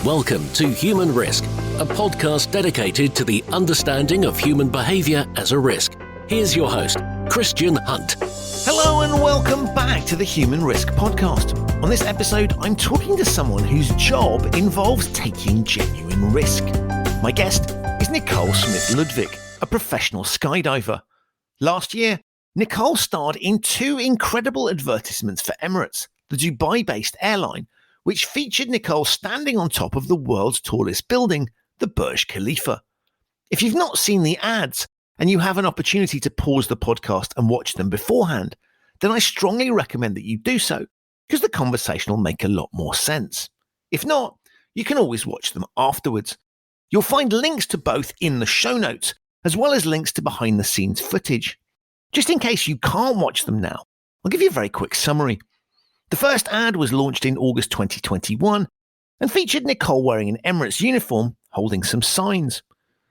Welcome to Human Risk, a podcast dedicated to the understanding of human behaviour as a risk. Here's your host, Christian Hunt. Hello and welcome back to the Human Risk podcast. On this episode, I'm talking to someone whose job involves taking genuine risk. My guest is Nicole Smith-Ludvik, a professional skydiver. Last year, Nicole starred in two incredible advertisements for Emirates, the Dubai-based airline, which featured Nicole standing on top of the world's tallest building, the Burj Khalifa. If you've not seen the ads and you have an opportunity to pause the podcast and watch them beforehand, then I strongly recommend that you do so, because the conversation will make a lot more sense. If not, you can always watch them afterwards. You'll find links to both in the show notes, as well as links to behind-the-scenes footage. Just in case you can't watch them now, I'll give you a very quick summary. The first ad was launched in August 2021 and featured Nicole wearing an Emirates uniform holding some signs.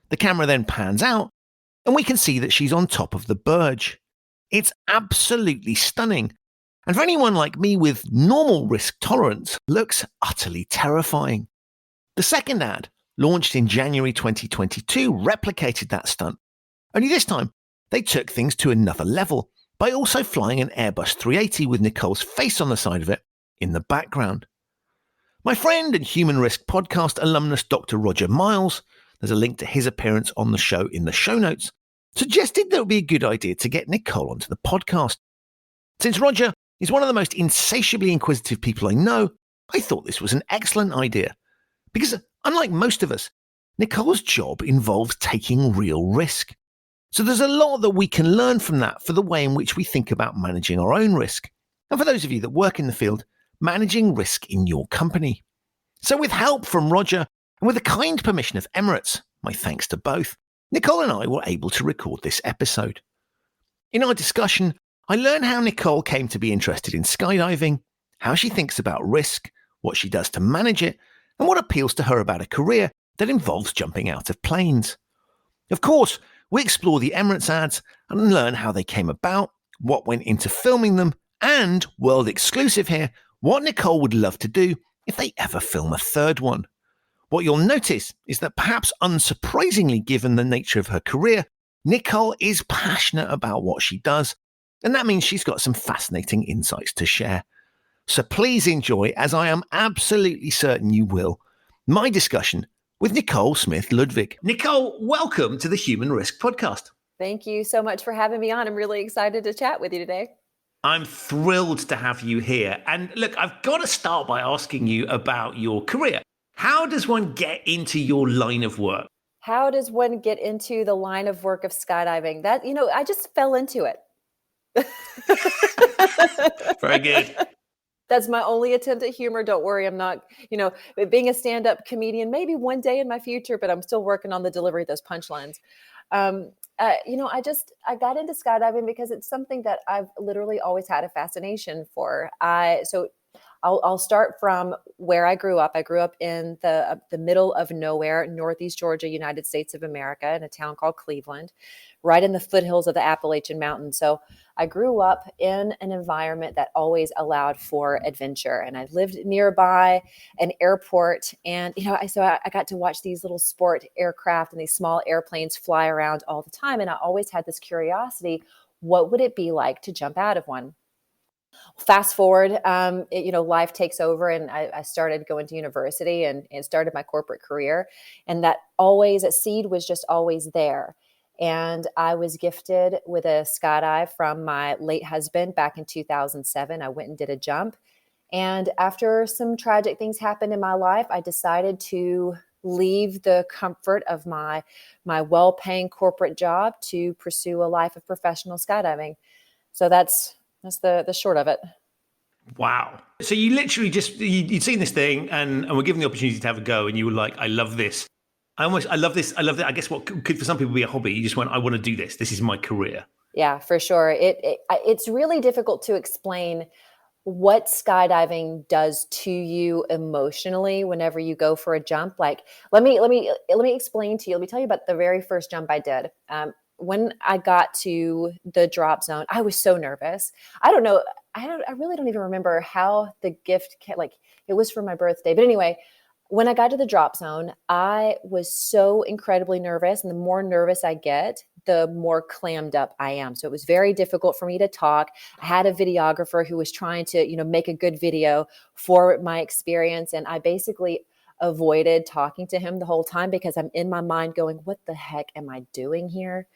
The camera then pans out and we can see that she's on top of the Burj. It's absolutely stunning, and for anyone like me with normal risk tolerance, looks utterly terrifying. The second ad, launched in January 2022, replicated that stunt. Only this time, they took things to another level by also flying an Airbus 380 with Nicole's face on the side of it in the background. My friend and Human Risk podcast alumnus Dr. Roger Miles, there's a link to his appearance on the show in the show notes, suggested that it would be a good idea to get Nicole onto the podcast. Since Roger is one of the most insatiably inquisitive people I know, I thought this was an excellent idea. Because unlike most of us, Nicole's job involves taking real risk. So there's a lot that we can learn from that for the way in which we think about managing our own risk. And for those of you that work in the field, managing risk in your company. So with help from Roger and with the kind permission of Emirates, my thanks to both, Nicole and I were able to record this episode. In our discussion, I learned how Nicole came to be interested in skydiving, how she thinks about risk, what she does to manage it, and what appeals to her about a career that involves jumping out of planes. Of course, we explore the Emirates ads and learn how they came about, what went into filming them, and, world exclusive here, what Nicole would love to do if they ever film a third one. What you'll notice is that, perhaps unsurprisingly given the nature of her career, Nicole is passionate about what she does, and that means she's got some fascinating insights to share. So please enjoy, as I am absolutely certain you will, my discussion with Nicole Smith-Ludvik. Nicole, welcome to the Human Risk podcast. Thank you so much for having me on. I'm really excited to chat with you today. I'm thrilled to have you here. And look, I've got to start by asking you about your career. How does one get into your line of work? How does one get into the line of work of skydiving? I just fell into it. Very good. That's my only attempt at humor. Don't worry, I'm not, being a stand-up comedian, maybe one day in my future, but I'm still working on the delivery of those punchlines. I got into skydiving because it's something that I've literally always had a fascination for. I'll start from where I grew up. I grew up in the middle of nowhere, Northeast Georgia, United States of America, in a town called Cleveland, right in the foothills of the Appalachian Mountains. So I grew up in an environment that always allowed for adventure. And I lived nearby an airport. And, I got to watch these little sport aircraft and these small airplanes fly around all the time. And I always had this curiosity, what would it be like to jump out of one? Fast forward, life takes over, and I started going to university and started my corporate career. And that seed was just always there. And I was gifted with a skydive from my late husband back in 2007. I went and did a jump. And after some tragic things happened in my life, I decided to leave the comfort of my well-paying corporate job to pursue a life of professional skydiving. So that's the short of it. Wow. So you literally you'd seen this thing and were given the opportunity to have a go, and you were like, I love this. I love this. I love that. I guess what could for some people be a hobby, you just went, I want to do this. This is my career. Yeah, for sure. It's really difficult to explain what skydiving does to you emotionally whenever you go for a jump. Like, let me explain to you. Let me tell you about the very first jump I did. When I got to the drop zone, I was so nervous. I don't know. I really don't even remember how the gift came. Like, it was for my birthday. But anyway, When I got to the drop zone, I was so incredibly nervous. And the more nervous I get, the more clammed up I am. So it was very difficult for me to talk. I had a videographer who was trying to, make a good video for my experience. And I basically avoided talking to him the whole time because I'm in my mind going, what the heck am I doing here?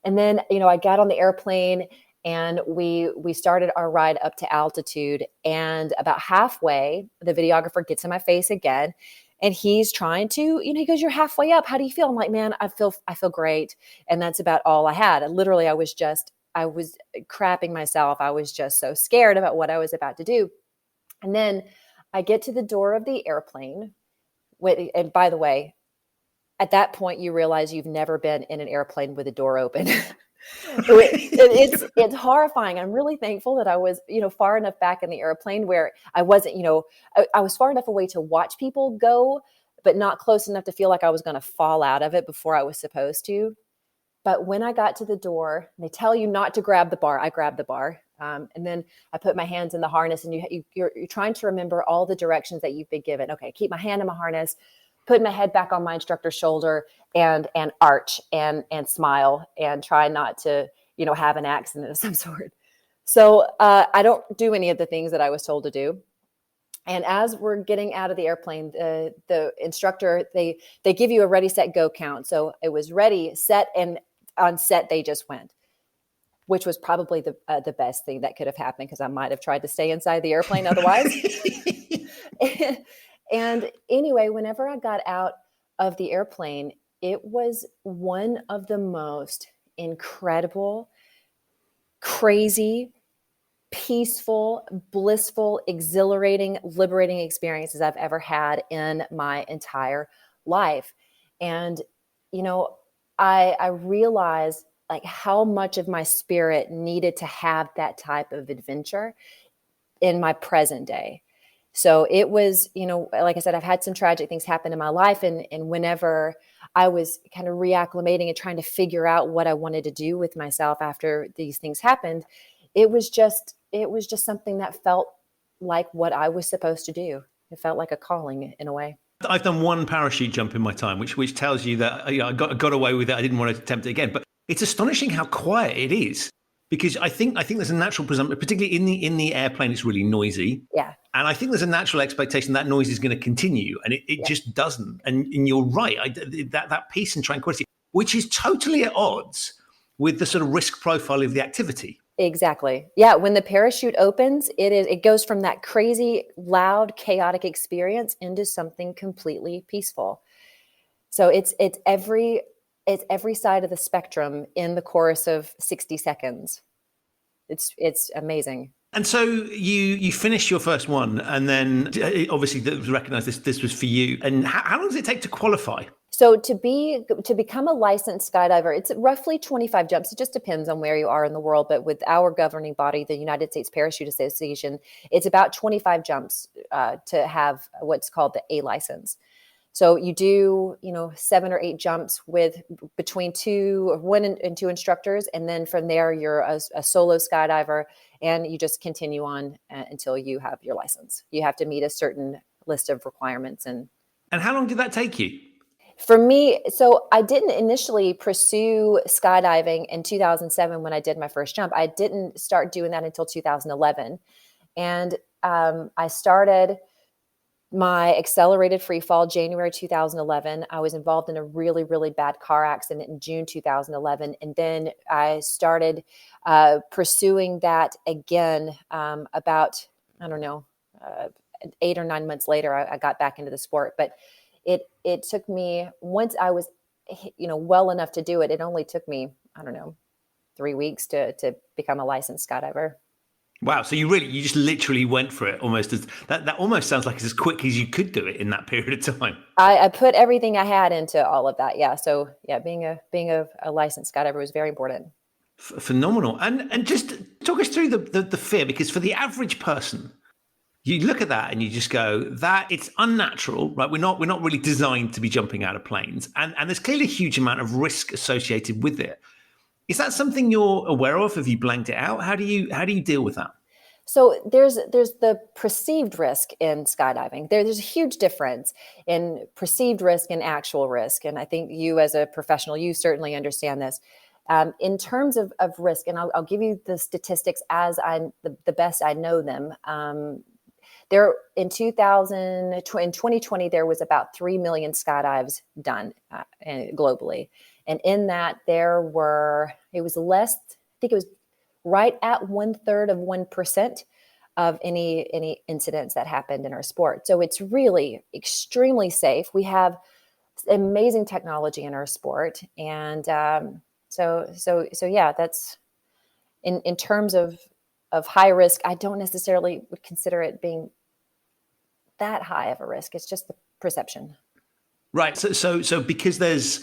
And then, I got on the airplane and we started our ride up to altitude. And about halfway, the videographer gets in my face again. And he's trying to, he goes, you're halfway up. How do you feel? I'm like, man, I feel great. And that's about all I had. And literally, I was crapping myself. I was just so scared about what I was about to do. And then I get to the door of the airplane. And by the way, at that point, you realize you've never been in an airplane with a door open. It's horrifying. I'm really thankful that I was, far enough back in the airplane where I wasn't, I was far enough away to watch people go, but not close enough to feel like I was going to fall out of it before I was supposed to. But when I got to the door, they tell you not to grab the bar. I grabbed the bar. And then I put my hands in the harness, and you're trying to remember all the directions that you've been given. Okay, keep my hand in my harness, put my head back on my instructor's shoulder, and arch and smile and try not to, have an accident of some sort. So I don't do any of the things that I was told to do. And as we're getting out of the airplane, the instructor, they give you a ready, set, go count. So it was ready, set, and on set, they just went, which was probably the best thing that could have happened because I might have tried to stay inside the airplane otherwise. And anyway, whenever I got out of the airplane, it was one of the most incredible, crazy, peaceful, blissful, exhilarating, liberating experiences I've ever had in my entire life. And, I realized like how much of my spirit needed to have that type of adventure in my present day. So it was, like I said, I've had some tragic things happen in my life. And whenever I was kind of reacclimating and trying to figure out what I wanted to do with myself after these things happened, it was just something that felt like what I was supposed to do. It felt like a calling in a way. I've done one parachute jump in my time, which tells you that I got away with it. I didn't want to attempt it again. But it's astonishing how quiet it is. Because I think there's a natural presumption, particularly in the airplane, it's really noisy. Yeah. And I think there's a natural expectation that noise is going to continue, and it just doesn't. And you're right, that peace and tranquility, which is totally at odds with the sort of risk profile of the activity. Exactly. Yeah. When the parachute opens, it goes from that crazy, loud, chaotic experience into something completely peaceful. So it's every side of the spectrum in the course of 60 seconds. It's amazing. And so you finished your first one, and then obviously it was recognized this was for you. And how long does it take to qualify? So to become a licensed skydiver, it's roughly 25 jumps. It just depends on where you are in the world. But with our governing body, the United States Parachute Association, it's about 25 jumps to have what's called the A license. So you do, 7 or 8 jumps with between one and two instructors. And then from there, you're a solo skydiver, and you just continue on until you have your license. You have to meet a certain list of requirements. And how long did that take you? For me, so I didn't initially pursue skydiving in 2007 when I did my first jump. I didn't start doing that until 2011. And I started my accelerated free fall January 2011. I was involved in a really, really bad car accident in June 2011. And then I started pursuing that again about, 8 or 9 months later, I got back into the sport. But it took me, once I was, well enough to do it, it only took me, 3 weeks to become a licensed skydiver. Wow. So you just literally went for it almost as that almost sounds like it's as quick as you could do it in that period of time. I put everything I had into all of that. Yeah. So yeah, being a licensed skydiver was very important. Phenomenal. And just talk us through the fear, because for the average person, you look at that and you just go, that it's unnatural, right? We're not really designed to be jumping out of planes. And there's clearly a huge amount of risk associated with it. Is that something you're aware of? Have you blanked it out? How do you deal with that? So there's the perceived risk in skydiving. There's a huge difference in perceived risk and actual risk. And I think you as a professional, you certainly understand this. In terms of risk, and I'll give you the statistics as the best I know them. There in 2020, there was about 3 million skydives done globally. And in that it was less, I think it was right at 1/3 of 1% of any incidents that happened in our sport. So it's really extremely safe. We have amazing technology in our sport. And so yeah, that's in terms of high risk. I don't necessarily would consider it being that high of a risk. It's just the perception. Right. So because there's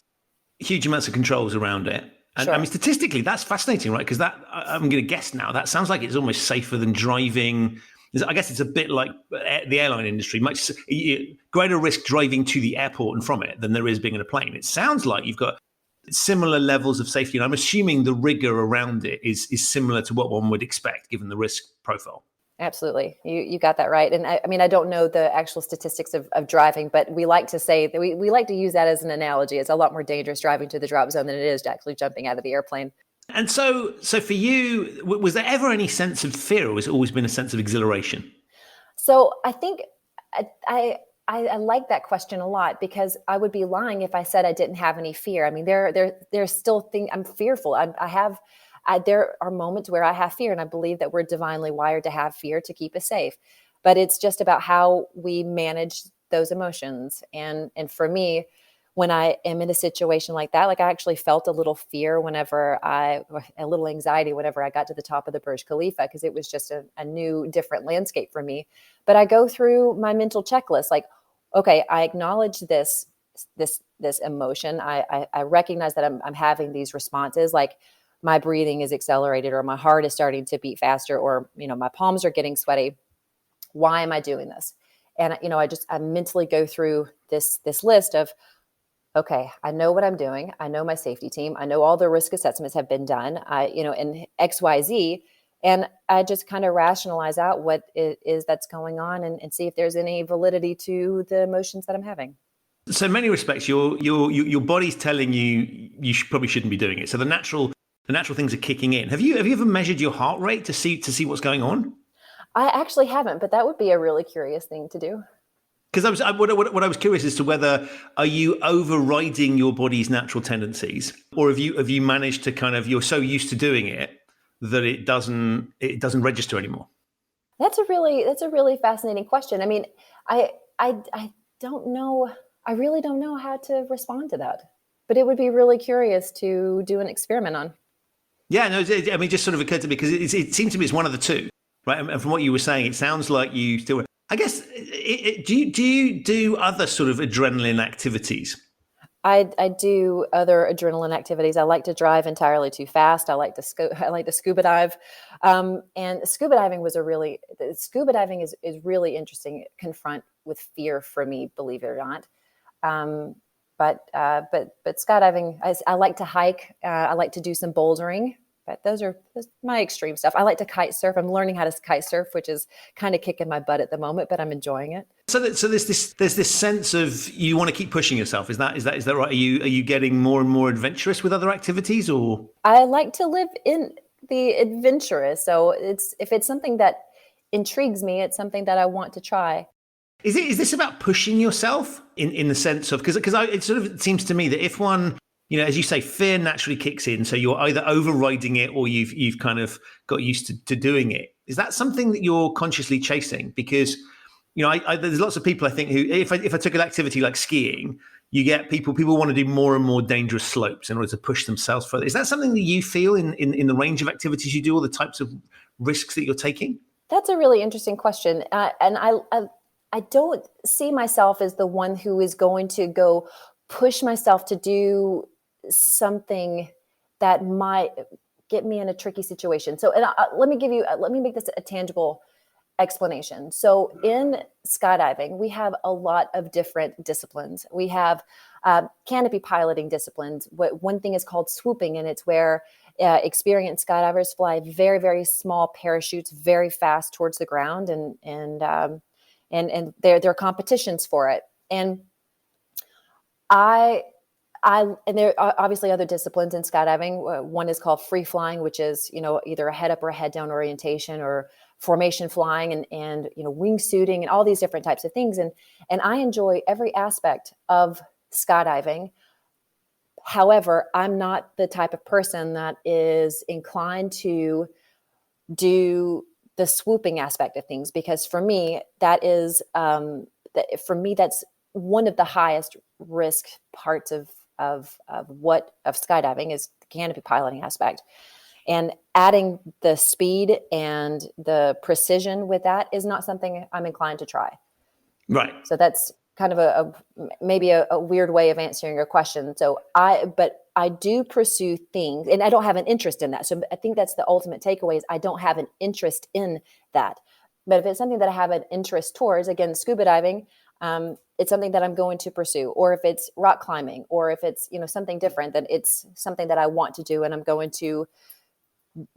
huge amounts of controls around it. And Sure. I mean, statistically, that's fascinating, right? Because I'm going to guess now, that sounds like it's almost safer than driving. I guess it's a bit like the airline industry, much greater risk driving to the airport and from it than there is being in a plane. It sounds like you've got similar levels of safety. And I'm assuming the rigor around it is similar to what one would expect, given the risk profile. Absolutely. You got that right. And I mean, I don't know the actual statistics of driving, but we like to say that we like to use that as an analogy. It's a lot more dangerous driving to the drop zone than it is actually jumping out of the airplane. And so for you, was there ever any sense of fear, or has it always been a sense of exhilaration? So I think I like that question a lot, because I would be lying if I said I didn't have any fear. I mean, there's still things I'm fearful. There are moments where I have fear, and I believe that we're divinely wired to have fear to keep us safe. But it's just about how we manage those emotions. And for me, when I am in a situation like that, like I actually felt a little fear a little anxiety whenever I got to the top of the Burj Khalifa, because it was just a new, different landscape for me. But I go through my mental checklist, like, okay, I acknowledge this emotion. I recognize that I'm having these responses, like my breathing is accelerated, or my heart is starting to beat faster, or, my palms are getting sweaty. Why am I doing this? And, I mentally go through this list of, okay, I know what I'm doing. I know my safety team. I know all the risk assessments have been done, and XYZ. And I just kind of rationalize out what it is that's going on, and see if there's any validity to the emotions that I'm having. So in many respects, your body's telling you probably shouldn't be doing it. So the natural things are kicking in. Have you ever measured your heart rate to see what's going on? I actually haven't, but that would be a really curious thing to do. Because what I was curious as to whether, are you overriding your body's natural tendencies, or have you managed to kind of, you're so used to doing it that it doesn't register anymore? That's a really fascinating question. I mean, I don't know. I really don't know how to respond to that, but it would be really curious to do an experiment on. Yeah, no, I mean, it just sort of occurred to me, because it seems to me it's one of the two, right? And from what you were saying, it sounds like you still, I guess, do you do other sort of adrenaline activities? I do other adrenaline activities. I like to drive entirely too fast. I like to scuba dive, and scuba diving is really interesting. Confront with fear for me, believe it or not. But skydiving, I like to hike. I like to do some bouldering. But that's my extreme stuff. I like to kite surf. I'm learning how to kite surf, which is kind of kicking my butt at the moment, but I'm enjoying it. So there's this sense of you want to keep pushing yourself. Is that right? Are you getting more and more adventurous with other activities, or? I like to live in the adventurous. So if it's something that intrigues me, it's something that I want to try. Is this about pushing yourself in the sense of, because it sort of seems to me that if one, as you say, fear naturally kicks in. So you're either overriding it, or you've kind of got used to doing it. Is that something that you're consciously chasing? Because, there's lots of people, I think, who, if I took an activity like skiing, you get people want to do more and more dangerous slopes in order to push themselves further. Is that something that you feel in the range of activities you do, or the types of risks that you're taking? That's a really interesting question. And I don't see myself as the one who is going to go push myself to do something that might get me in a tricky situation. So, let me make this a tangible explanation. So in skydiving, we have a lot of different disciplines. We have canopy piloting disciplines. One thing is called swooping, and it's where experienced skydivers fly very, very small parachutes very fast towards the ground, and there are competitions for it. And and there are obviously other disciplines in skydiving. One is called free flying, which is, either a head up or a head down orientation, or formation flying, and wingsuiting, and all these different types of things. And I enjoy every aspect of skydiving. However, I'm not the type of person that is inclined to do the swooping aspect of things, because for me, that's one of the highest risk parts of skydiving is the canopy piloting aspect. And adding the speed and the precision with that is not something I'm inclined to try. Right. So that's kind of maybe a weird way of answering your question. But I do pursue things, and I don't have an interest in that. So I think that's the ultimate takeaway, is I don't have an interest in that. But if it's something that I have an interest towards, again, scuba diving, it's something that I'm going to pursue. Or if it's rock climbing, or if it's, something different, then it's something that I want to do, and I'm going to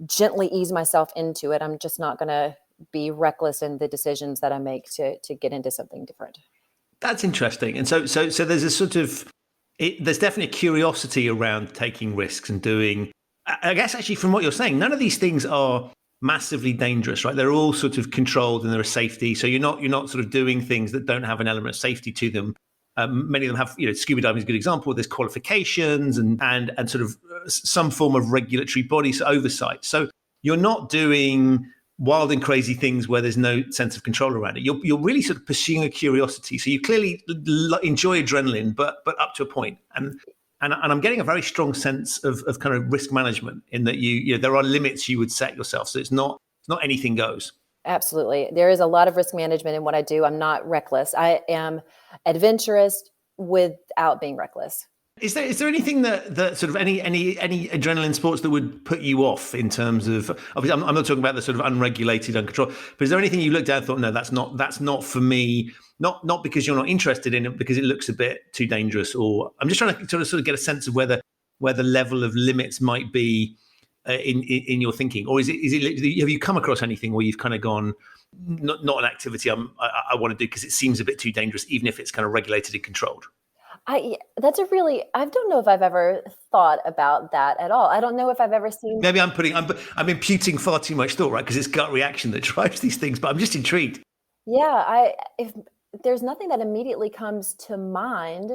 gently ease myself into it. I'm just not going to be reckless in the decisions that I make to get into something different. That's interesting. And so there's a sort of, there's definitely a curiosity around taking risks and doing, I guess actually from what you're saying, none of these things are massively dangerous, right? They're all sort of controlled and there are safety. So you're not sort of doing things that don't have an element of safety to them. Many of them have, scuba diving is a good example. There's qualifications and sort of some form of regulatory bodies oversight. So you're not doing wild and crazy things where there's no sense of control around it. You're really sort of pursuing a curiosity. So you clearly enjoy adrenaline, but up to a point. And I'm getting a very strong sense of kind of risk management, in that there are limits you would set yourself. So it's not anything goes. Absolutely. There is a lot of risk management in what I do. I'm not reckless. I am adventurous without being reckless. Is there anything that sort of any adrenaline sports that would put you off in terms of, obviously I'm not talking about the sort of unregulated, uncontrolled, but is there anything you looked at and thought, no, that's not for me, not because you're not interested in it, because it looks a bit too dangerous? Or I'm just trying to sort of get a sense of where the level of limits might be in your thinking, or is it have you come across anything where you've kind of gone, not an activity I want to do because it seems a bit too dangerous, even if it's kind of regulated and controlled? I don't know if I've ever thought about that at all. I don't know if I've ever seen. Maybe I'm imputing far too much thought, right? Because it's gut reaction that drives these things, but I'm just intrigued. Yeah, if there's nothing that immediately comes to mind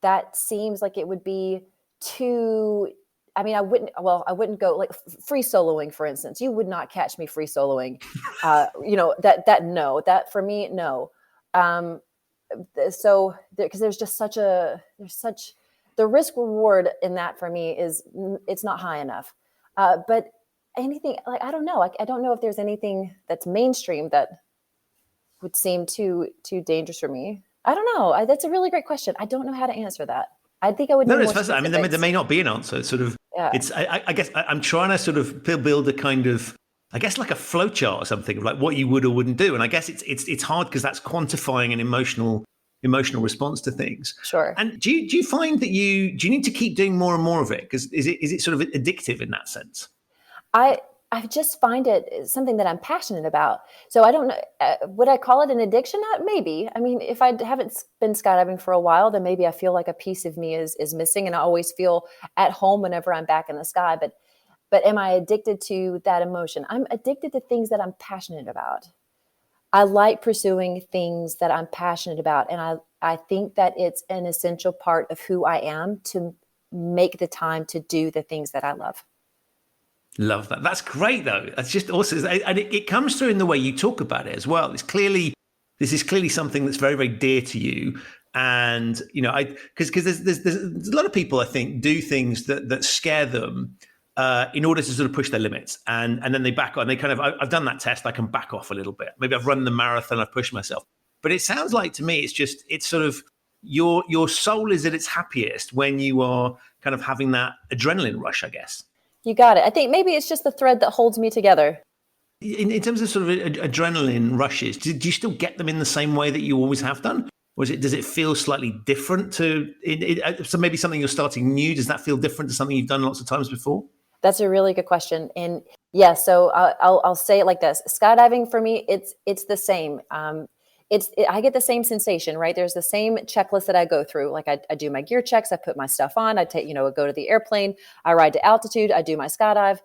that seems like it would be too. I mean, I wouldn't go like free soloing, for instance. You would not catch me free soloing. That for me, no. So because there's such the risk reward in that for me it's not high enough. But anything like, I don't know. I don't know if there's anything that's mainstream that would seem too dangerous for me. I don't know. That's a really great question. I don't know how to answer that. I think I would. No, it's fascinating. I mean, there may not be an answer. It's sort of, yeah. It's. I guess I'm trying to sort of build a kind of, I guess, like a flow chart or something of like what you would or wouldn't do. And I guess it's hard because that's quantifying an emotional response to things. Sure. And do you find that you need to keep doing more and more of it? Because is it sort of addictive in that sense? I just find it something that I'm passionate about. So I don't know, would I call it an addiction? Maybe. I mean, if I haven't been skydiving for a while, then maybe I feel like a piece of me is missing, and I always feel at home whenever I'm back in the sky. But am I addicted to that emotion? I'm addicted to things that I'm passionate about. I like pursuing things that I'm passionate about. And I think that it's an essential part of who I am to make the time to do the things that I love. Love that. That's great, though. That's just awesome. And it comes through in the way you talk about it as well. This is clearly something that's very, very dear to you. And, because there's a lot of people, I think, do things that scare them in order to sort of push their limits. And then they back on. They kind of, I've done that test. I can back off a little bit. Maybe I've run the marathon. I've pushed myself. But it sounds like to me, it's sort of your soul is at its happiest when you are kind of having that adrenaline rush, I guess. You got it. I think maybe it's just the thread that holds me together. In terms of sort of adrenaline rushes, do you still get them in the same way that you always have done? Or does it feel slightly different so maybe something you're starting new, does that feel different to something you've done lots of times before? That's a really good question. And yeah, so I'll say it like this. Skydiving for me, it's the same. I get the same sensation, right? There's the same checklist that I go through. Like I do my gear checks, I put my stuff on, I take, go to the airplane, I ride to altitude, I do my skydive,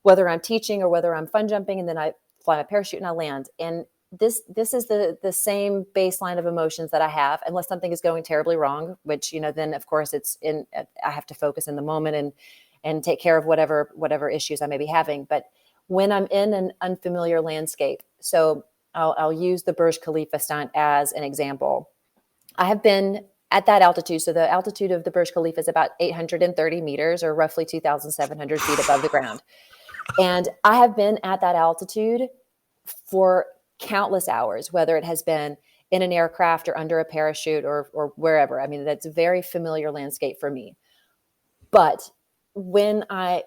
whether I'm teaching or whether I'm fun jumping, and then I fly my parachute and I land. And this is the same baseline of emotions that I have, unless something is going terribly wrong, which, then of course I have to focus in the moment and take care of whatever issues I may be having. But when I'm in an unfamiliar landscape, so I'll use the Burj Khalifa stunt as an example. I have been at that altitude. So the altitude of the Burj Khalifa is about 830 meters, or roughly 2,700 feet above the ground. And I have been at that altitude for countless hours, whether it has been in an aircraft or under a parachute or wherever. I mean, that's a very familiar landscape for me. But when I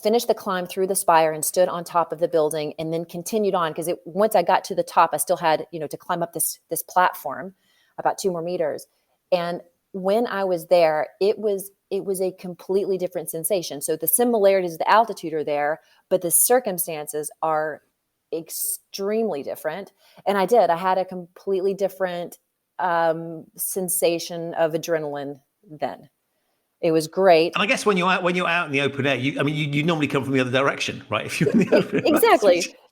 finished the climb through the spire and stood on top of the building and then continued on, because once I got to the top, I still had, to climb up this platform about 2 more meters. And when I was there, it was a completely different sensation. So the similarities of the altitude are there, but the circumstances are extremely different. And I had a completely different sensation of adrenaline then. It was great. And I guess when you're out in the open air, you normally come from the other direction, right? If you're in the open air.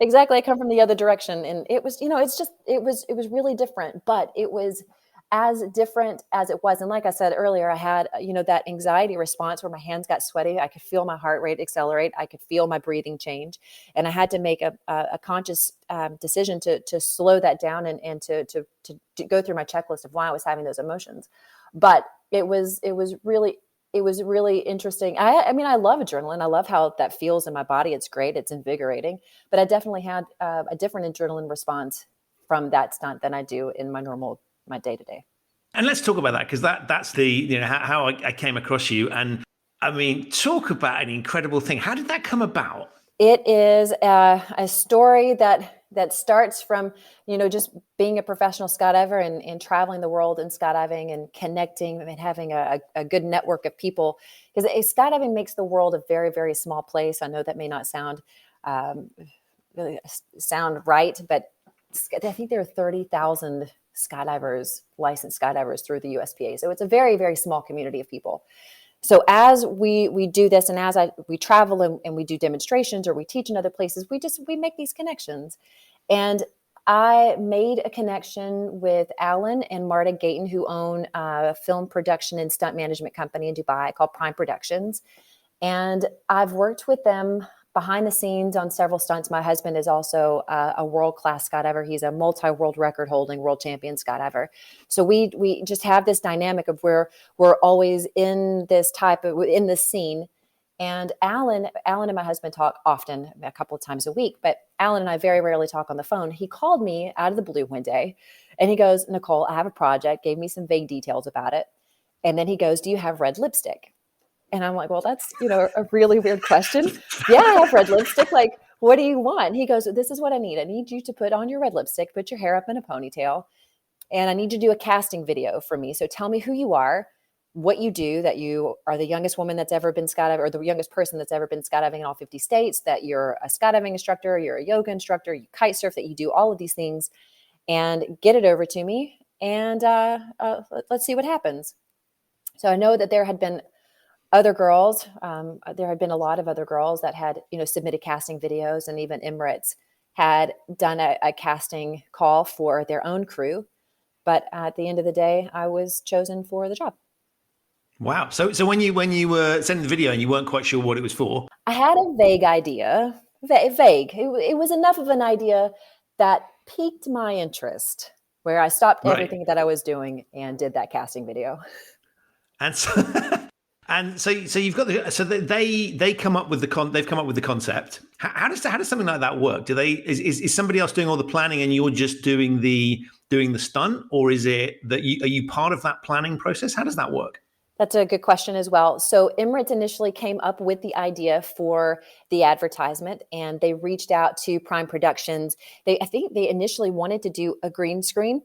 Exactly. I come from the other direction, and it was, it was really different, but it was as different as it was. And like I said earlier, I had, that anxiety response where my hands got sweaty. I could feel my heart rate accelerate. I could feel my breathing change. And I had to make a conscious decision to slow that down and to go through my checklist of why I was having those emotions. But it was really interesting. I love adrenaline. I love how that feels in my body. It's great. It's invigorating. But I definitely had a different adrenaline response from that stunt than I do in my day-to-day. And let's talk about that, because that's the, how I came across you. And talk about an incredible thing. How did that come about? It is a story that starts from, just being a professional skydiver and traveling the world and skydiving and connecting and having a good network of people. Because skydiving makes the world a very, very small place. I know that may not sound right, but I think there are 30,000 licensed skydivers through the USPA. So it's a very, very small community of people. So as we do this, and as we travel and we do demonstrations or we teach in other places, we make these connections. And I made a connection with Alan and Marta Gayton, who own a film production and stunt management company in Dubai called Prime Productions. And I've worked with them behind the scenes on several stunts. My husband is also a world-class skydiver. He's a multi-world record-holding world champion skydiver. So we just have this dynamic of where we're always in this scene. And Alan and my husband talk often, a couple of times a week, but Alan and I very rarely talk on the phone. He called me out of the blue one day and he goes, "Nicole, I have a project," gave me some vague details about it. And then he goes, "Do you have red lipstick?" And I'm like, "Well, that's, a really weird question." "Yeah, I have red lipstick. Like, what do you want?" He goes, "This is what I need. I need you to put on your red lipstick, put your hair up in a ponytail, and I need you to do a casting video for me. So tell me who you are, what you do, that you are the youngest woman that's ever been skydiving, or the youngest person that's ever been skydiving in all 50 states, that you're a skydiving instructor, you're a yoga instructor, you kite surf, that you do all of these things, and get it over to me. And let's see what happens." So I know that there had been other girls. There had been a lot of other girls that had, submitted casting videos, and even Emirates had done a casting call for their own crew. But at the end of the day, I was chosen for the job. Wow. So when you were sending the video and you weren't quite sure what it was for? I had a vague idea, vague. It was enough of an idea that piqued my interest, where I stopped everything that I was doing and did that casting video. And so you've got they come up with they've come up with the concept. How does something like that work? Is somebody else doing all the planning and you're just doing the stunt, or is it that are you part of that planning process? How does that work? That's a good question as well. So Emirates initially came up with the idea for the advertisement, and they reached out to Prime Productions. I think they initially wanted to do a green screen,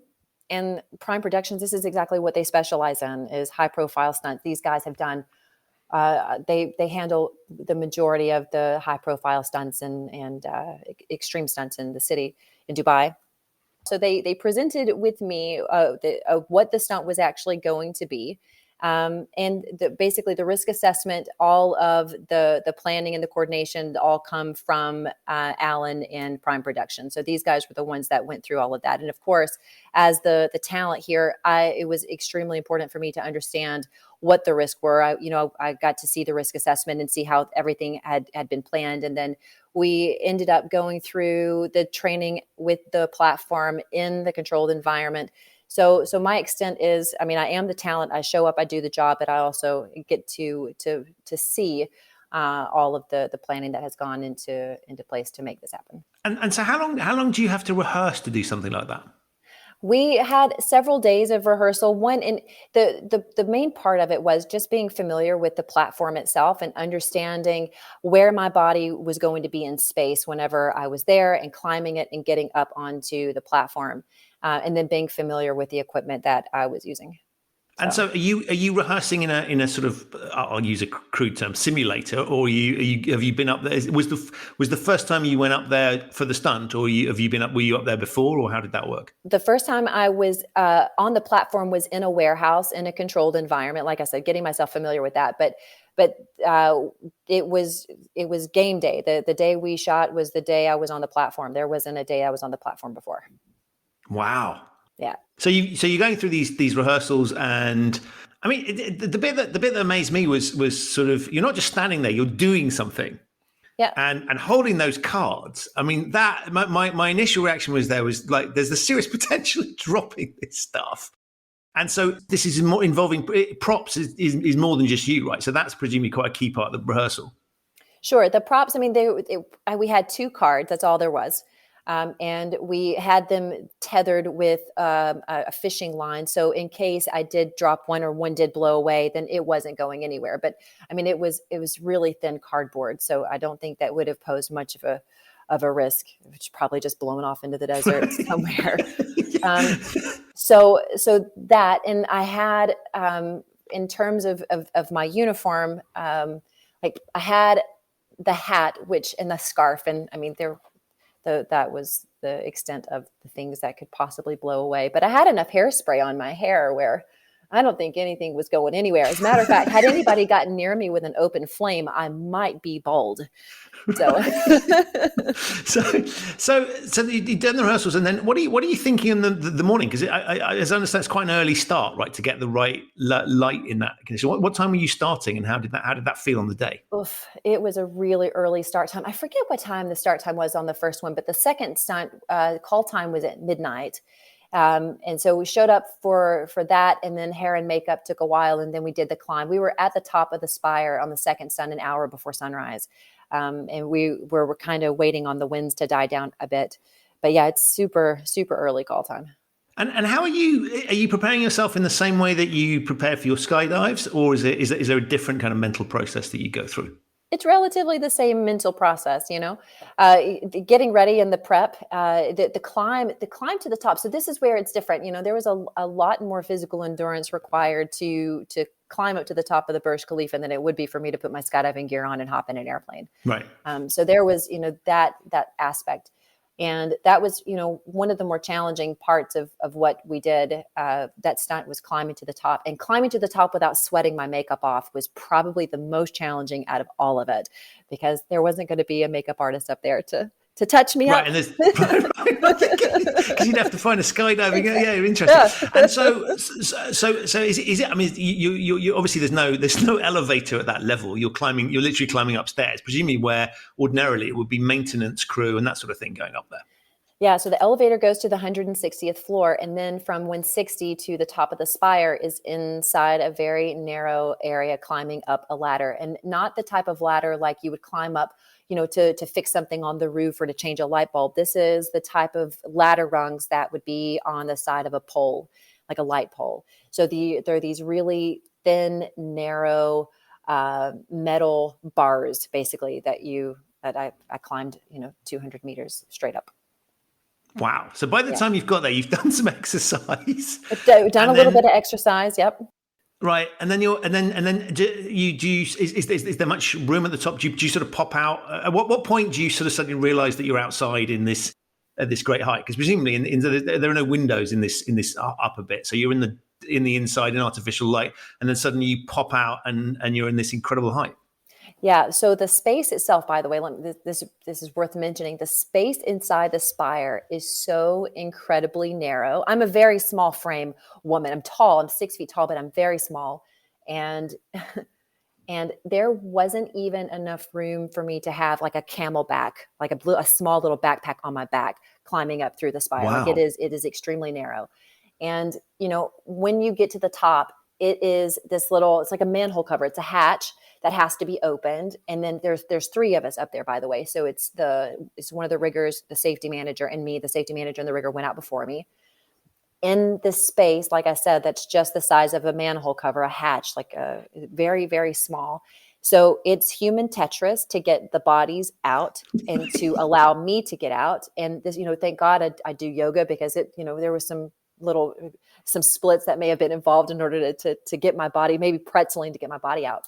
and Prime Productions, this is exactly what they specialize in, is high profile stunts. These guys have done They handle the majority of the high profile stunts and extreme stunts in the city in Dubai. So they presented with me what the stunt was actually going to be. And basically the risk assessment, all of the planning and the coordination all come from Alan and Prime Production. So these guys were the ones that went through all of that. And of course, as the talent here, it was extremely important for me to understand what the risks were. I got to see the risk assessment and see how everything had been planned. And then we ended up going through the training with the platform in the controlled environment. So my extent is, I am the talent. I show up, I do the job, but I also get to see all of the planning that has gone into place to make this happen. And so how long do you have to rehearse to do something like that? We had several days of rehearsal. One, and the main part of it was just being familiar with the platform itself and understanding where my body was going to be in space whenever I was there, and climbing it and getting up onto the platform, and then being familiar with the equipment that I was using. And so, are you rehearsing in a sort of, I'll use a crude term, simulator, or have you been up there? Was the first time you went up there for the stunt, or were you up there before, or how did that work? The first time I was on the platform was in a warehouse in a controlled environment. Like I said, getting myself familiar with that, but it was game day. The day we shot was the day I was on the platform. There wasn't a day I was on the platform before. Wow. Yeah. So you're going through these rehearsals, and the bit that amazed me was sort of, you're not just standing there, you're doing something. Yeah. And holding those cards. That my initial reaction was like, there's the serious potential of dropping this stuff. And so this is more involving props is more than just you, right? So that's presumably quite a key part of the rehearsal. Sure. The props, we had 2 cards. That's all there was. And we had them tethered with a fishing line. So in case I did drop one or one did blow away, then it wasn't going anywhere. But it was really thin cardboard. So I don't think that would have posed much of a risk, which probably just blown off into the desert somewhere. So that, and I had, in terms of my uniform, like I had the hat, and the scarf, and that was the extent of the things that could possibly blow away. But I had enough hairspray on my hair where I don't think anything was going anywhere. As a matter of fact, had anybody gotten near me with an open flame, I might be bald. So, so you've done the rehearsals, and then what are you thinking in the morning? Because as I understand, it's quite an early start, right, to get the right light in that condition. What time were you starting, and how did that feel on the day? Oof, it was a really early start time. I forget what time the start time was on the first one, but the second stunt call time was at midnight. And so we showed up for that, and then hair and makeup took a while, and then we did the climb. We were at the top of the spire on the second stunt an hour before sunrise. And we were kind of waiting on the winds to die down a bit. But yeah, it's super, super early call time. And how are you preparing yourself in the same way that you prepare for your skydives, or is there a different kind of mental process that you go through? It's relatively the same mental process, getting ready and the prep, the climb to the top. So this is where it's different. There was a lot more physical endurance required to climb up to the top of the Burj Khalifa than it would be for me to put my skydiving gear on and hop in an airplane. Right. So there was, that aspect. And that was, one of the more challenging parts of what we did. That stunt was climbing to the top, and climbing to the top without sweating my makeup off was probably the most challenging out of all of it, because there wasn't going to be a makeup artist up there to touch me up. And there's, because you'd have to find a skydiving. Yeah, you're interesting. Yeah. And so is it? You obviously there's no elevator at that level. You're literally climbing upstairs, presumably where ordinarily it would be maintenance crew and that sort of thing going up there. Yeah, so the elevator goes to the 160th floor, and then from 160 to the top of the spire is inside a very narrow area, climbing up a ladder, and not the type of ladder like you would climb up, to fix something on the roof or to change a light bulb. This is the type of ladder rungs that would be on the side of a pole, like a light pole. So there are these really thin, narrow metal bars, basically, that I climbed, 200 meters straight up. Wow. So by the time you've got there, you've done some exercise. Done a little bit of exercise. Yep. Right, and then is there much room at the top? Do you sort of pop out? At what point do you sort of suddenly realise that you're outside in this at this great height? Because presumably there are no windows in this upper bit, so you're in the inside in artificial light, and then suddenly you pop out and you're in this incredible height. Yeah. So the space itself, by the way, this is worth mentioning. The space inside the spire is so incredibly narrow. I'm a very small frame woman. I'm tall. I'm 6 feet tall, but I'm very small, and and there wasn't even enough room for me to have like a camelback, like a small little backpack on my back, climbing up through the spire. Like Wow. it is extremely narrow, and when you get to the top, it is this little. It's like a manhole cover. It's a hatch that has to be opened. And then there's three of us up there, by the way. So it's one of the riggers, the safety manager, and me. The safety manager and the rigger went out before me. In this space, like I said, that's just the size of a manhole cover, a hatch, like a very, very small. So it's human Tetris to get the bodies out and to allow me to get out. And this, thank God I do yoga, because there was some splits that may have been involved in order to get my body, maybe pretzeling to get my body out.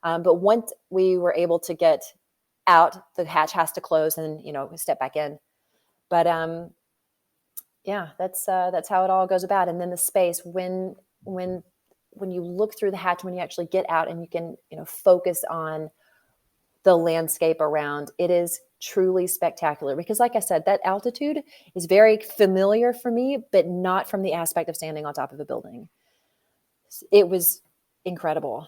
But once we were able to get out, the hatch has to close and, step back in. But yeah, that's how it all goes about. And then the space, when you look through the hatch, when you actually get out and you can, focus on the landscape around, it is truly spectacular. Because like I said, that altitude is very familiar for me, but not from the aspect of standing on top of a building. It was incredible.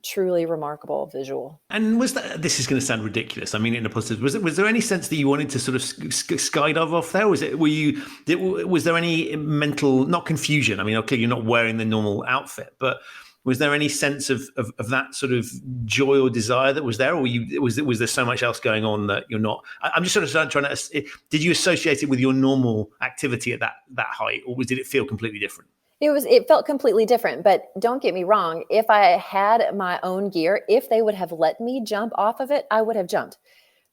Truly remarkable visual. And this is going to sound ridiculous, I mean, in a positive, was there any sense that you wanted to sort of skydive off there? Was there any mental, not confusion? I mean, okay, you're not wearing the normal outfit, but was there any sense of that sort of joy or desire that was there? Or was there so much else going on that you're not? I'm just sort of trying to, did you associate it with your normal activity at that height, or did it feel completely different? It felt completely different, but don't get me wrong. If I had my own gear, if they would have let me jump off of it, I would have jumped.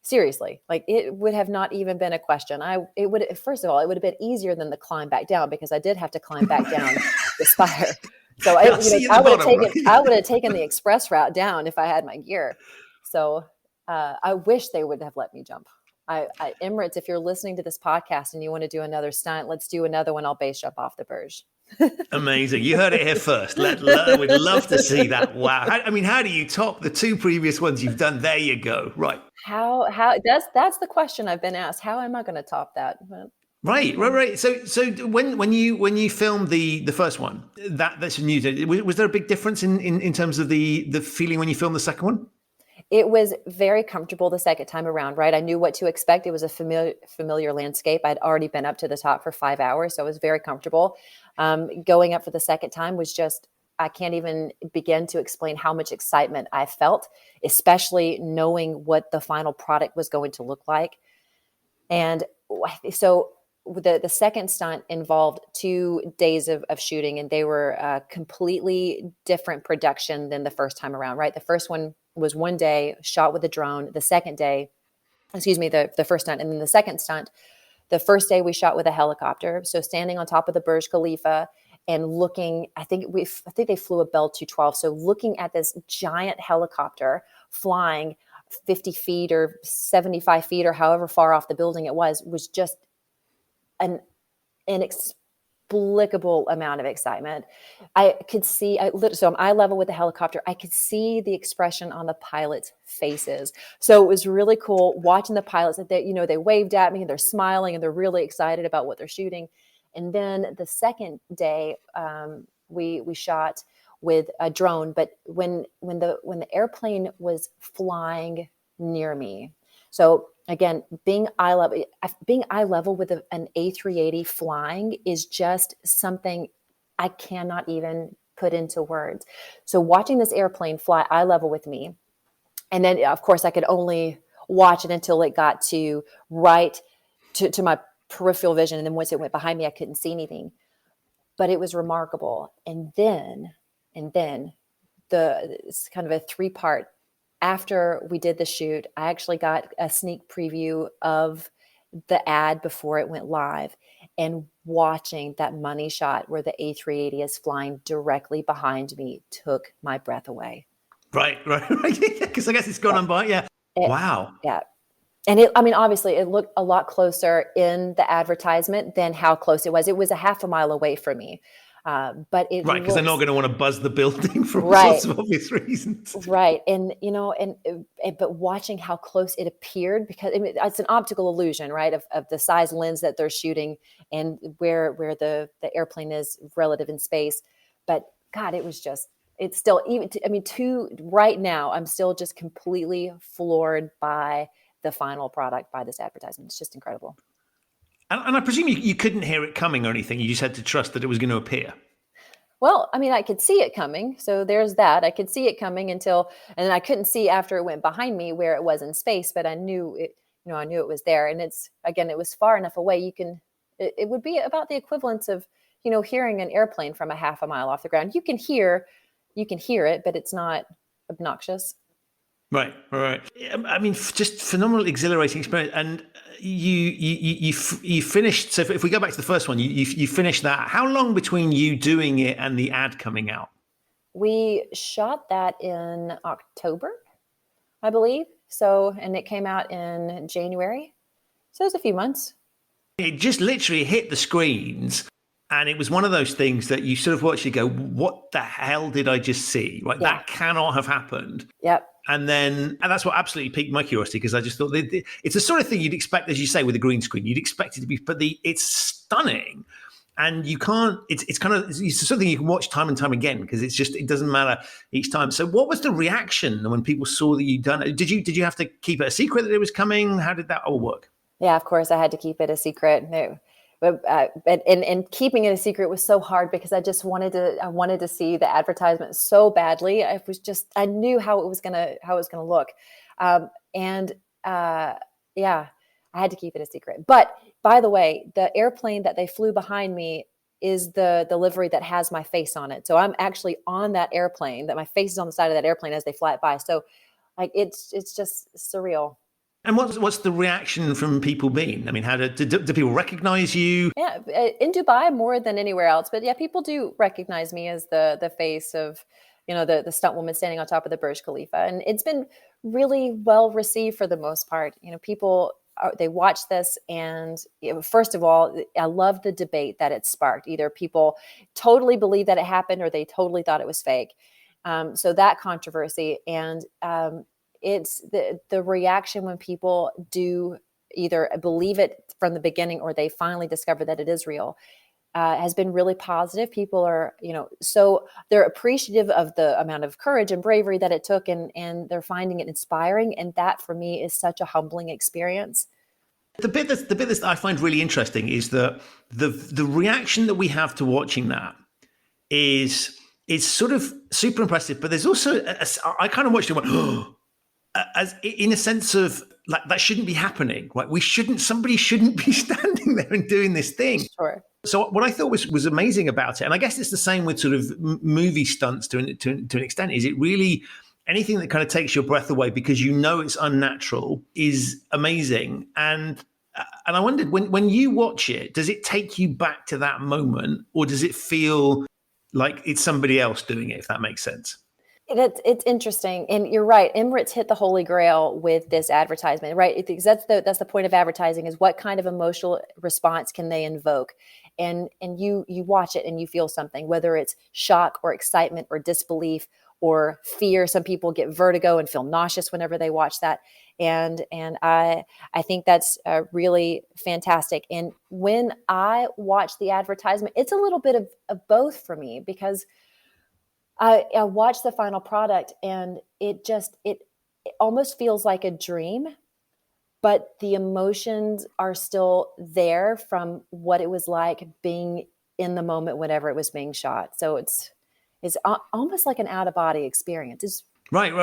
Seriously, like it would have not even been a question. First of all, it would have been easier than the climb back down, because I did have to climb back down the spire. So I would have taken the express route down if I had my gear. So I wish they would have let me jump. Emirates, if you're listening to this podcast and you want to do another stunt, let's do another one. I'll base jump off the Burj. Amazing. You heard it here first. We'd love to see that. Wow. How do you top the two previous ones you've done? There you go. Right. How that's the question I've been asked. How am I going to top that? Right. So when you filmed the first one, that's new. Was there a big difference in terms of the feeling when you filmed the second one? It was very comfortable the second time around, right? I knew what to expect. It was a familiar landscape. I'd already been up to the top for 5 hours, so it was very comfortable. Going up for the second time was just, I can't even begin to explain how much excitement I felt, especially knowing what the final product was going to look like. And so the second stunt involved 2 days of shooting, and they were a completely different production than the first time around, right? The first one was 1 day shot with a drone. The second day, the first stunt, and then the second stunt, the first day we shot with a helicopter. So standing on top of the Burj Khalifa and looking, I think they flew a Bell 212. So looking at this giant helicopter flying 50 feet or 75 feet or however far off the building it was just an inexplicable amount of excitement. I could see, so I'm eye level with the helicopter. I could see the expression on the pilots' faces. So it was really cool watching the pilots. That they waved at me and they're smiling and they're really excited about what they're shooting. And then the second day, we shot with a drone. But when the airplane was flying near me, so again, being eye level with an A380 flying is just something I cannot even put into words. So watching this airplane fly eye level with me, and then of course I could only watch it until it got to right to my peripheral vision, and then once it went behind me, I couldn't see anything. But it was remarkable. And then it's kind of a 3-part. After we did the shoot, I actually got a sneak preview of the ad before it went live and watching that money shot where the A380 is flying directly behind me took my breath away. Right. Because I guess it's gone on by. Yeah. Wow. Yeah. And obviously it looked a lot closer in the advertisement than how close it was. It was a half a mile away from me. But it right, because they're not going to want to buzz the building for all sorts of obvious reasons. Right. And, but watching how close it appeared, because it's an optical illusion, right, of the size lens that they're shooting and where the airplane is relative in space. But God, it's still, right now, I'm still just completely floored by the final product, by this advertisement. It's just incredible. And I presume you couldn't hear it coming or anything. You just had to trust that it was going to appear. Well, I could see it coming. So there's that. I could see it coming and then I couldn't see after it went behind me where it was in space, but I knew it, I knew it was there. And it was far enough away. It would be about the equivalence of, hearing an airplane from a half a mile off the ground. You can hear it, but it's not obnoxious. Right. Just phenomenal, exhilarating experience. And you finished. So if we go back to the first one, you finished that. How long between you doing it and the ad coming out? We shot that in October, I believe. So, and it came out in January. So it was a few months. It just literally hit the screens. And it was one of those things that you sort of watch, you go, what the hell did I just see? Right. Yeah. That cannot have happened. Yep. And that's what absolutely piqued my curiosity, because I just thought it's the sort of thing you'd expect, as you say, with a green screen. You'd expect it to be, but it's stunning, and you can't. It's something you can watch time and time again, because it doesn't matter each time. So, what was the reaction when people saw that you'd done it? Did you have to keep it a secret that it was coming? How did that all work? Yeah, of course, I had to keep it a secret. No. And keeping it a secret was so hard, because I wanted to see the advertisement so badly. I knew how it was gonna look, I had to keep it a secret. But by the way, the airplane that they flew behind me is the livery that has my face on it. So I'm actually on that airplane, that my face is on the side of that airplane as they fly it by. So it's just surreal. And what's the reaction from people been? How do people recognize you? Yeah, in Dubai more than anywhere else. But yeah, people do recognize me as the face of, the stunt woman standing on top of the Burj Khalifa. And it's been really well received for the most part. People, they watch this, and first of all, I love the debate that it sparked. Either people totally believe that it happened, or they totally thought it was fake. So that controversy, and it's the reaction when people do either believe it from the beginning, or they finally discover that it is real, has been really positive. People are, so they're appreciative of the amount of courage and bravery that it took, and they're finding it inspiring. And that for me is such a humbling experience. The bit that I find really interesting is that the reaction that we have to watching that is sort of super impressive. But there's also, I kind of watched it and went, oh, as in a sense of like, that shouldn't be happening. Right? Somebody shouldn't be standing there and doing this thing. Sure. So what I thought was amazing about it, and I guess it's the same with sort of movie stunts to an extent, is it really anything that kind of takes your breath away because it's unnatural is amazing. And I wondered, when you watch it, does it take you back to that moment, or does it feel like it's somebody else doing it, if that makes sense? It's interesting, and you're right. Emirates hit the holy grail with this advertisement, right? Because that's the point of advertising, is what kind of emotional response can they invoke, and you watch it and you feel something, whether it's shock or excitement or disbelief or fear. Some people get vertigo and feel nauseous whenever they watch that, and I think that's really fantastic. And when I watch the advertisement, it's a little bit of both for me, because I watched the final product, and it almost feels like a dream, but the emotions are still there from what it was like being in the moment whenever it was being shot. So it's almost like an out of body experience. It's right.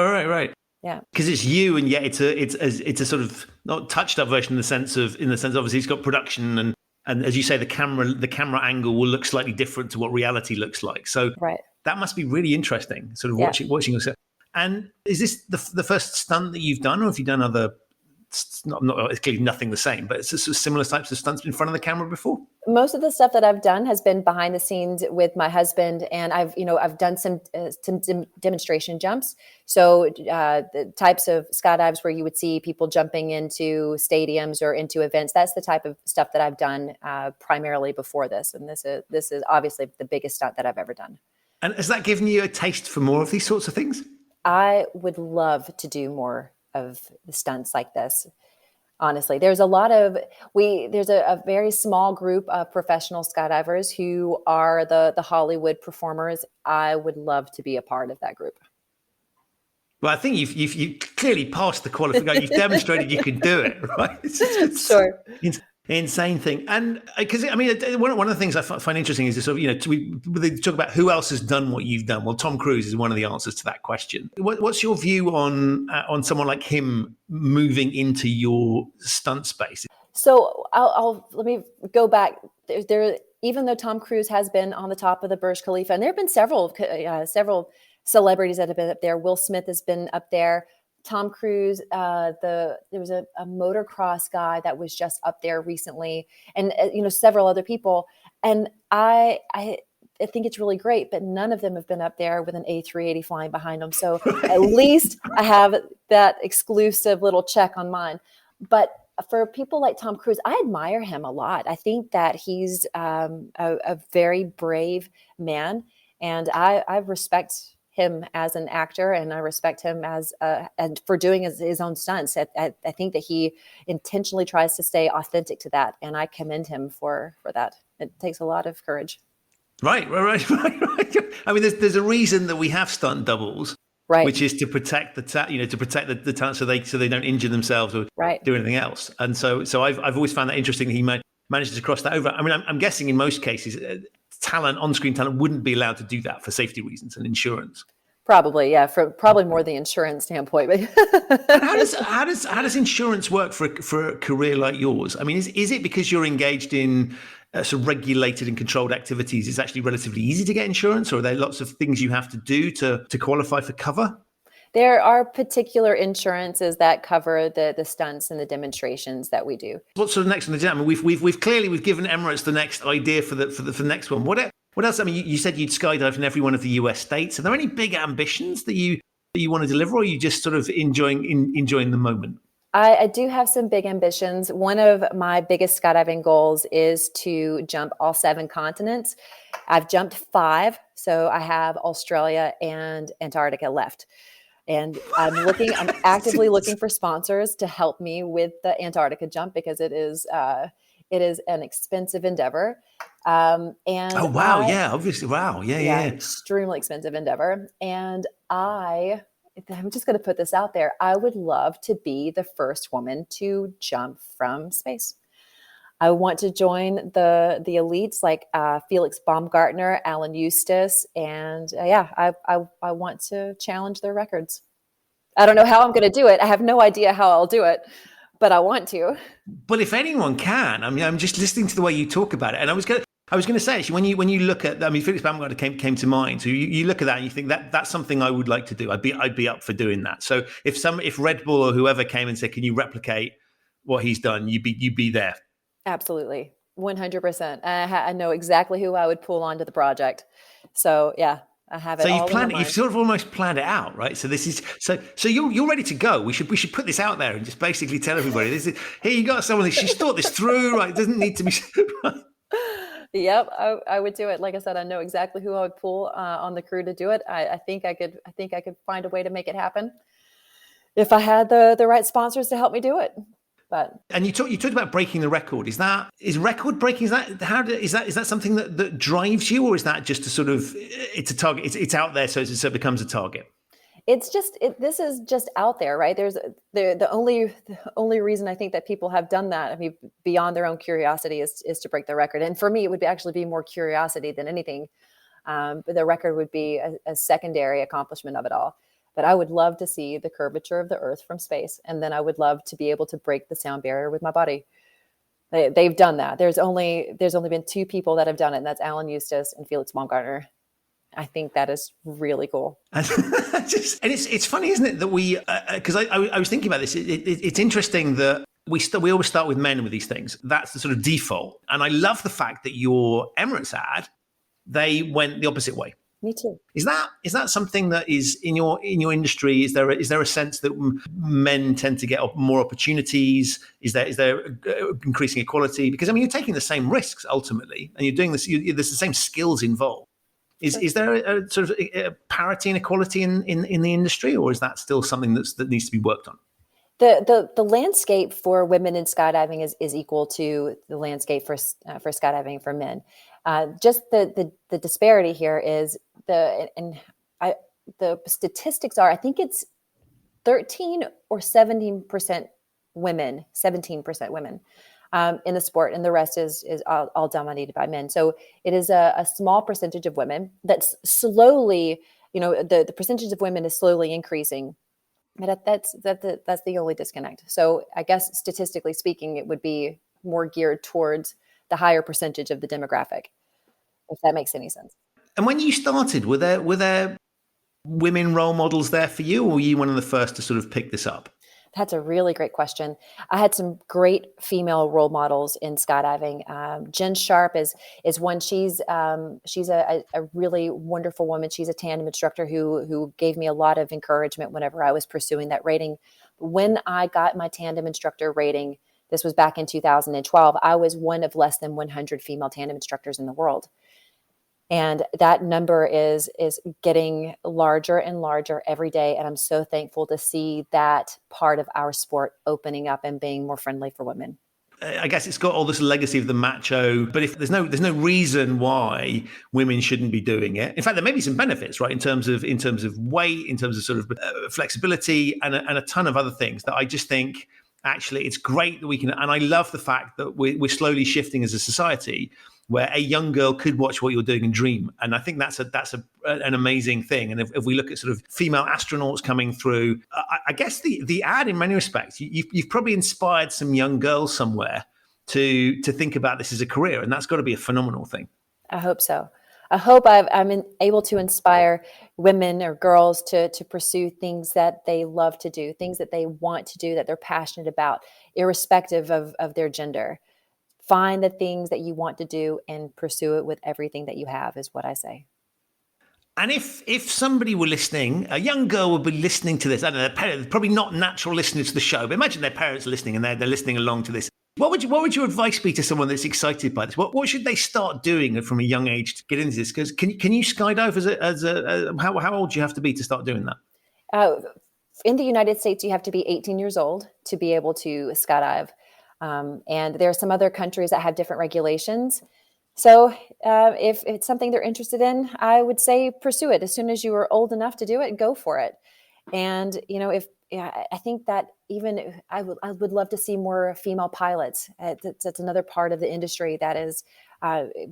Yeah, because it's you, and yet it's a sort of not touched up version in the sense obviously it's got production, and as you say, the camera angle will look slightly different to what reality looks like. So right. That must be really interesting, sort of watching yourself. And is this the first stunt that you've done, or have you done other it's clearly nothing the same, but it's just sort of similar types of stunts in front of the camera before? Most of the stuff that I've done has been behind the scenes with my husband, and I've done some demonstration jumps. So the types of skydives where you would see people jumping into stadiums or into events. That's the type of stuff that I've done primarily before this, and this is obviously the biggest stunt that I've ever done. And has that given you a taste for more of these sorts of things? I would love to do more of the stunts like this. Honestly, there's a very small group of professional skydivers who are the Hollywood performers. I would love to be a part of that group. Well, I think you've clearly passed the qualification. You've demonstrated you can do it, right? It's Sure. insane thing. And because I mean, one of the things I find interesting is this sort of, they talk about who else has done what you've done. Well, Tom Cruise is one of the answers to that question. What's your view on someone like him moving into your stunt space? So let me go back there. Even though Tom Cruise has been on the top of the Burj Khalifa, and there have been several celebrities that have been up there. Will Smith has been up there. Tom Cruise, there was a motocross guy that was just up there recently, and several other people. And I think it's really great, but none of them have been up there with an A380 flying behind them. So at least I have that exclusive little check on mine. But for people like Tom Cruise, I admire him a lot. I think that he's a very brave man, and I respect him as an actor, and I respect him and for doing his own stunts. I think that he intentionally tries to stay authentic to that, and I commend him for that. It takes a lot of courage. Right. I mean, there's a reason that we have stunt doubles, right? Which is to protect the talent so they don't injure themselves or do anything else. And so I've always found that interesting that he manages to cross that over. I mean, I'm guessing in most cases, on-screen talent wouldn't be allowed to do that for safety reasons and insurance. Probably, yeah, probably more the insurance standpoint. And how does insurance work for a career like yours? I mean, is it because you're engaged in sort of regulated and controlled activities? It's actually relatively easy to get insurance, or are there lots of things you have to do to qualify for cover? There are particular insurances that cover the stunts and the demonstrations that we do. What's the next on the agenda? I mean, we've given Emirates the next idea for the next one. What else? I mean, you said you'd skydive in every one of the US states. Are there any big ambitions that you want to deliver, or are you just sort of enjoying the moment? I do have some big ambitions. One of my biggest skydiving goals is to jump all 7 continents. I've jumped 5, so I have Australia and Antarctica left. And I'm actively looking for sponsors to help me with the Antarctica jump, because it is an expensive endeavor. And oh wow, obviously, wow, yeah, extremely expensive endeavor. And I'm just going to put this out there. I would love to be the first woman to jump from space. I want to join the elites like Felix Baumgartner, Alan Eustace, and I want to challenge their records. I don't know how I'm going to do it. I have no idea how I'll do it, but I want to. But if anyone can, I mean, I'm just listening to the way you talk about it, and I was going to say, actually, when you look at, I mean, Felix Baumgartner came to mind. So you look at that and you think that's something I would like to do. I'd be up for doing that. So if Red Bull or whoever came and said, can you replicate what he's done, you'd be there. Absolutely. 100%. I know exactly who I would pull onto the project. So yeah, I have it. So you've sort of almost planned it out, right? So this is so you're ready to go. We should put this out there and just basically tell everybody here you got someone that she's thought this through, right? It doesn't need to be right. Yep, I would do it. Like I said, I know exactly who I would pull on the crew to do it. I think I could find a way to make it happen if I had the right sponsors to help me do it. And you talked about breaking the record. Is record breaking? Is that something that drives you, or is that just a sort of it's a target? It's out there, so it becomes a target. It's just this is just out there, right? There's the only reason I think that people have done that, I mean, beyond their own curiosity, is to break the record. And for me, it would actually be more curiosity than anything. But the record would be a secondary accomplishment of it all. But I would love to see the curvature of the Earth from space, and then I would love to be able to break the sound barrier with my body. They've done that. There's only been 2 people that have done it, and that's Alan Eustace and Felix Baumgartner. I think that is really cool. And it's funny, isn't it, that we, because I was thinking about this. It's interesting that we always start with men with these things. That's the sort of default. And I love the fact that your Emirates ad, they went the opposite way. Me too. Is that something that is in your industry? Is there a sense that men tend to get more opportunities? Is there increasing equality? Because I mean, you're taking the same risks ultimately, and you're doing this. There's the same skills involved. Is there a sort of a parity and equality in the industry, or is that still something that needs to be worked on? The landscape for women in skydiving is equal to the landscape for skydiving for men. Just the disparity here is the statistics are, I think it's 13 or 17% women, 17% women in the sport, and the rest is all dominated by men. So it is a small percentage of women that's slowly, the percentage of women is slowly increasing. But that's the only disconnect. So I guess statistically speaking, it would be more geared towards the higher percentage of the demographic, if that makes any sense. And when you started, were there women role models there for you, or were you one of the first to sort of pick this up? That's a really great question. I had some great female role models in skydiving. Jen Sharp is one. She's a really wonderful woman. She's a tandem instructor who gave me a lot of encouragement whenever I was pursuing that rating. When I got my tandem instructor rating, this was back in 2012, I was one of less than 100 female tandem instructors in the world. And that number is getting larger and larger every day. And I'm so thankful to see that part of our sport opening up and being more friendly for women. I guess it's got all this legacy of the macho, but if there's no reason why women shouldn't be doing it. In fact, there may be some benefits, right? In terms of weight, in terms of sort of flexibility, and a ton of other things that I just think actually it's great that we can. And I love the fact that we're slowly shifting as a society where a young girl could watch what you're doing and dream. And I think that's an amazing thing. And if we look at sort of female astronauts coming through, I guess the ad in many respects, you've probably inspired some young girls somewhere to think about this as a career. And that's got to be a phenomenal thing. I hope so. I hope I'm able to inspire women or girls to pursue things that they love to do, things that they want to do, that they're passionate about, irrespective of their gender. Find the things that you want to do and pursue it with everything that you have, is what I say. And if somebody were listening, a young girl would be listening to this, I don't know, their parents, probably not natural listeners to the show, but imagine their parents are listening and they're listening along to this. What would your advice be to someone that's excited by this? What should they start doing from a young age to get into this? Because can you skydive how old do you have to be to start doing that? In the United States, you have to be 18 years old to be able to skydive. And there are some other countries that have different regulations. So if it's something they're interested in, I would say pursue it. As soon as you are old enough to do it, go for it. And, I think that even I would love to see more female pilots. That's another part of the industry that is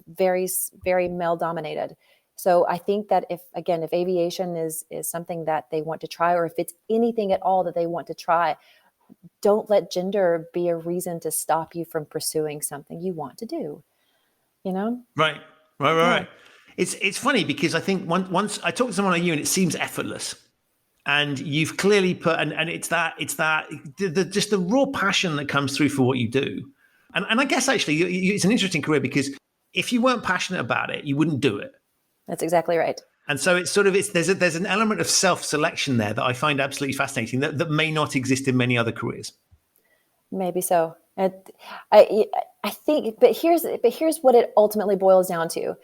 very, very male dominated. So I think that if aviation is something that they want to try, or if it's anything at all that they want to try, don't let gender be a reason to stop you from pursuing something you want to do. Right. Yeah. It's funny because I think once I talk to someone like you and it seems effortless, and you've clearly put and it's that just the raw passion that comes through for what you do, and I guess actually it's an interesting career because if you weren't passionate about it, you wouldn't do it. That's exactly right. And so there's an element of self-selection there that I find absolutely fascinating that may not exist in many other careers. Maybe so. I think, but here's what it ultimately boils down to.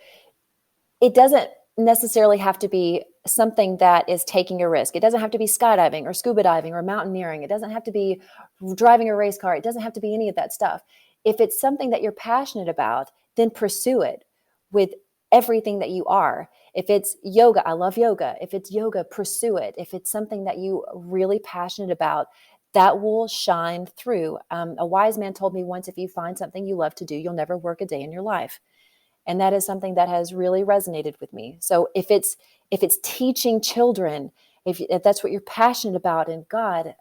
It doesn't necessarily have to be something that is taking a risk. It doesn't have to be skydiving or scuba diving or mountaineering. It doesn't have to be driving a race car. It doesn't have to be any of that stuff. If it's something that you're passionate about, then pursue it with everything that you are. If it's yoga, I love yoga. If it's yoga, pursue it. If it's something that you are really passionate about, that will shine through. A wise man told me once, if you find something you love to do, you'll never work a day in your life. And that is something that has really resonated with me. So if it's teaching children, if that's what you're passionate about, and God,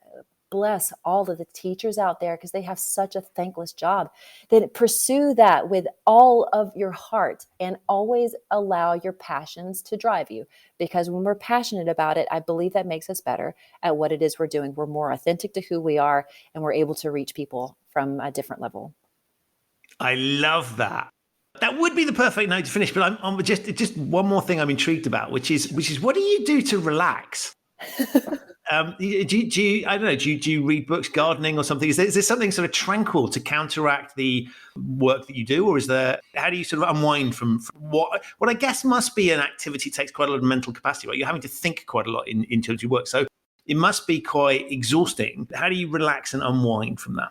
bless all of the teachers out there because they have such a thankless job. Then pursue that with all of your heart and always allow your passions to drive you. Because when we're passionate about it, I believe that makes us better at what it is we're doing. We're more authentic to who we are, and we're able to reach people from a different level. I love that. That would be the perfect note to finish, but I'm just one more thing I'm intrigued about, which is what do you do to relax? Do you I don't know, do you read books, gardening or something? Is there something sort of tranquil to counteract the work that you do, or how do you sort of unwind from what I guess must be an activity that takes quite a lot of mental capacity, right? You're having to think quite a lot in terms of your work, so it must be quite exhausting. How do you relax and unwind from that?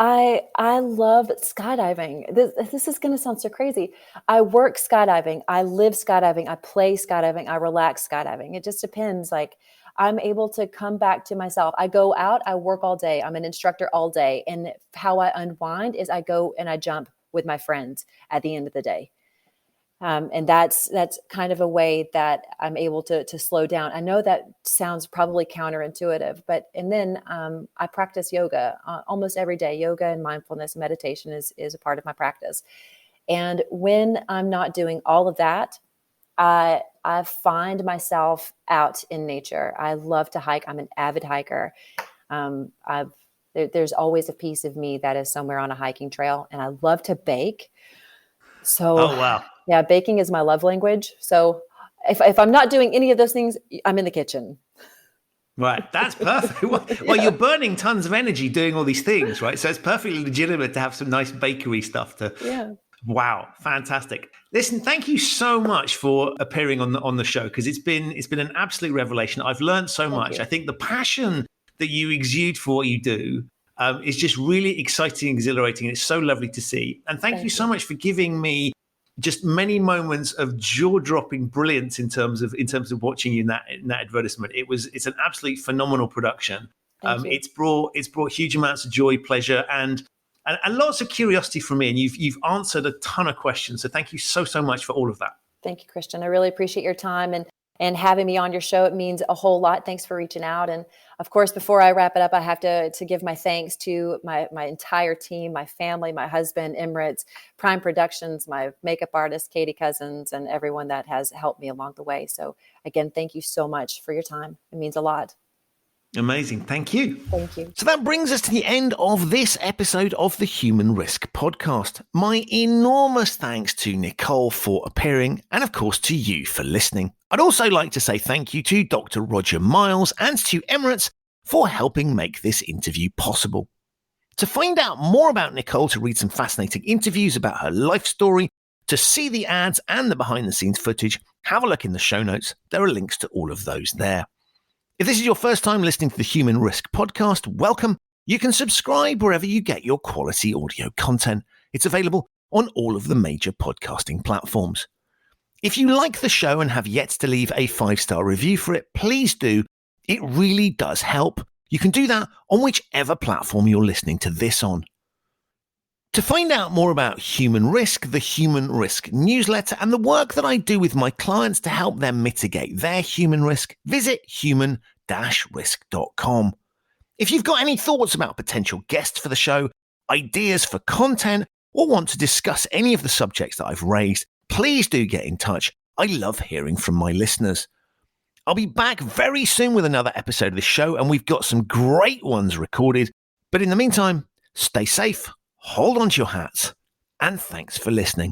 I love skydiving. This is going to sound so crazy. I work skydiving. I live skydiving. I play skydiving. I relax skydiving. It just depends. Like, I'm able to come back to myself. I go out, I work all day. I'm an instructor all day. And how I unwind is I go and I jump with my friends at the end of the day. And that's kind of a way that I'm able to slow down. I know that sounds probably counterintuitive, and then I practice yoga almost every day. Yoga and mindfulness and meditation is a part of my practice. And when I'm not doing all of that, I find myself out in nature. I love to hike. I'm an avid hiker. There's always a piece of me that is somewhere on a hiking trail, and I love to bake. So, oh, wow. Yeah, baking is my love language. So if I'm not doing any of those things, I'm in the kitchen. Right. That's perfect. Well, you're burning tons of energy doing all these things, right? So it's perfectly legitimate to have some nice bakery stuff to. Yeah. Wow. Fantastic. Listen, thank you so much for appearing on the show, because it's been an absolute revelation. I've learned so much. I think the passion that you exude for what you do is just really exciting, exhilarating, and it's so lovely to see. And thank you so much for giving me just many moments of jaw-dropping brilliance in terms of watching you in that advertisement. It's an absolute phenomenal production. It's brought huge amounts of joy, pleasure, and lots of curiosity from me. And you've answered a ton of questions. So thank you so much for all of that. Thank you, Christian. I really appreciate your time and having me on your show. It means a whole lot. Thanks for reaching out. And of course, before I wrap it up, I have to give my thanks to my entire team, my family, my husband, Emirates, Prime Productions, my makeup artist, Katie Cousins, and everyone that has helped me along the way. So again, thank you so much for your time. It means a lot. Amazing. Thank you. Thank you. So that brings us to the end of this episode of the Human Risk Podcast. My enormous thanks to Nicole for appearing, and of course to you for listening. I'd also like to say thank you to Dr. Roger Miles and to Emirates for helping make this interview possible. To find out more about Nicole, to read some fascinating interviews about her life story, to see the ads and the behind the scenes footage, have a look in the show notes. There are links to all of those there. If this is your first time listening to the Human Risk Podcast, welcome. You can subscribe wherever you get your quality audio content. It's available on all of the major podcasting platforms. If you like the show and have yet to leave a 5-star review for it, please do. It really does help. You can do that on whichever platform you're listening to this on. To find out more about Human Risk, the Human Risk newsletter, and the work that I do with my clients to help them mitigate their human risk, visit human-risk.com. If you've got any thoughts about potential guests for the show, ideas for content, or want to discuss any of the subjects that I've raised, please do get in touch. I love hearing from my listeners. I'll be back very soon with another episode of the show, and we've got some great ones recorded. But in the meantime, stay safe. Hold on to your hats, and thanks for listening.